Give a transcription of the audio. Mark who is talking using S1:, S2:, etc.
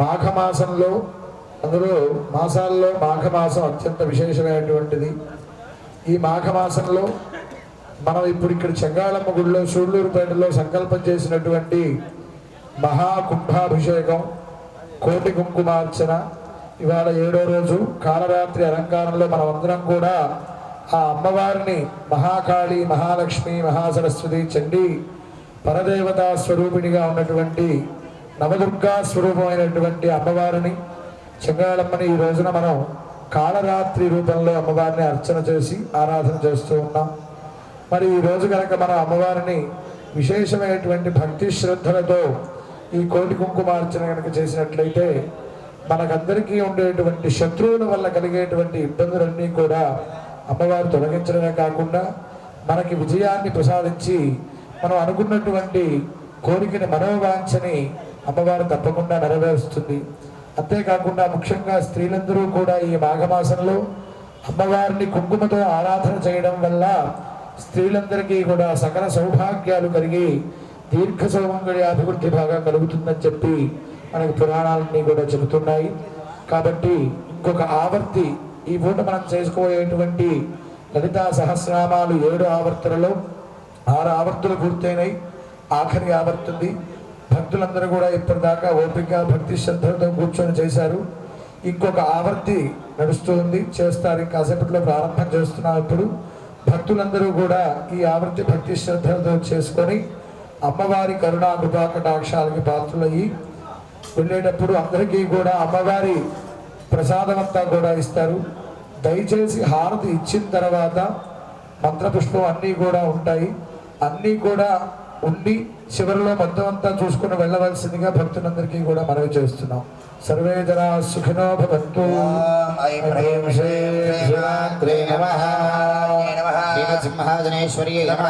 S1: మాఘమాసంలో అందులో మాసాల్లో మాఘమాసం అత్యంత విశేషమైనటువంటిది. ఈ మాఘమాసంలో మనం ఇప్పుడు ఇక్కడ చెంగాళమ్మ గుడిలో సూళ్ళూరుపేటలో సంకల్పం చేసినటువంటి మహాకుంభాభిషేకం, కోటి కుంకుమార్చన ఇవాళ 7వ రోజు కాలరాత్రి అలంకారంలో మనమందరం కూడా ఆ అమ్మవారిని మహాకాళి, మహాలక్ష్మి, మహాసరస్వతి, చండీ పరదేవతా స్వరూపిణిగా ఉన్నటువంటి నవదుర్గా స్వరూపమైనటువంటి అమ్మవారిని చెంగాళమ్మని ఈ రోజున మనం కాళరాత్రి రూపంలో అమ్మవారిని అర్చన చేసి ఆరాధన చేస్తూ ఉన్నాం. మరి ఈ రోజు కనుక మన అమ్మవారిని విశేషమైనటువంటి భక్తి శ్రద్ధలతో ఈ కోటి కుంకుమార్చన కనుక చేసినట్లయితే మనకందరికీ ఉండేటువంటి శత్రువుల వల్ల కలిగేటువంటి ఇబ్బందులన్నీ కూడా అమ్మవారు తొలగించడమే కాకుండా మనకి విజయాన్ని ప్రసాదించి మనం అనుకున్నటువంటి కోరికని, మనోవాంఛని అమ్మవారు తప్పకుండా నెరవేరుస్తుంది. అంతేకాకుండా ముఖ్యంగా స్త్రీలందరూ కూడా ఈ మాఘమాసంలో అమ్మవారిని కుంకుమతో ఆరాధన చేయడం వల్ల స్త్రీలందరికీ కూడా సకల సౌభాగ్యాలు కలిగి దీర్ఘ సౌమంగళ్య అభివృద్ధి బాగా కలుగుతుందని చెప్పి మనకి పురాణాలన్నీ కూడా చెబుతున్నాయి. కాబట్టి ఇంకొక ఆవర్తి ఈ పూట మనం చేసుకోబోయేటువంటి లలితా సహస్రనామాలు 7 ఆవర్తులలో 6 ఆవర్తులు పూర్తయినాయి. ఆఖరి ఆవర్తుంది. భక్తులందరూ కూడా ఇప్పటిదాకా ఓపిక భక్తి శ్రద్ధలతో కూర్చొని చేశారు. ఇంకొక ఆవర్తి నడుస్తూ ఉంది, చేస్తారు. ఇంకాసేపట్లో ప్రారంభం చేస్తున్నాం. ఇప్పుడు భక్తులందరూ కూడా ఈ ఆవర్తి భక్తి శ్రద్ధలతో చేసుకొని అమ్మవారి కరుణా కృపా కటాక్షాలకి పాత్రలయ్యి వెళ్ళేటప్పుడు అందరికీ కూడా అమ్మవారి ప్రసాదం అంతా కూడా ఇస్తారు. దయచేసి హారతి ఇచ్చిన తర్వాత మంత్రపుష్పం అన్నీ కూడా ఉంటాయి. అన్నీ కూడా ఉండి చివరిలో మొత్తం అంతా చూసుకుని వెళ్ళవలసిందిగా భక్తులందరికీ కూడా మనవి చేస్తున్నాం. సర్వే జనా సుఖినో భవంతు.
S2: సింహాసనేశ్వర్యై నమః.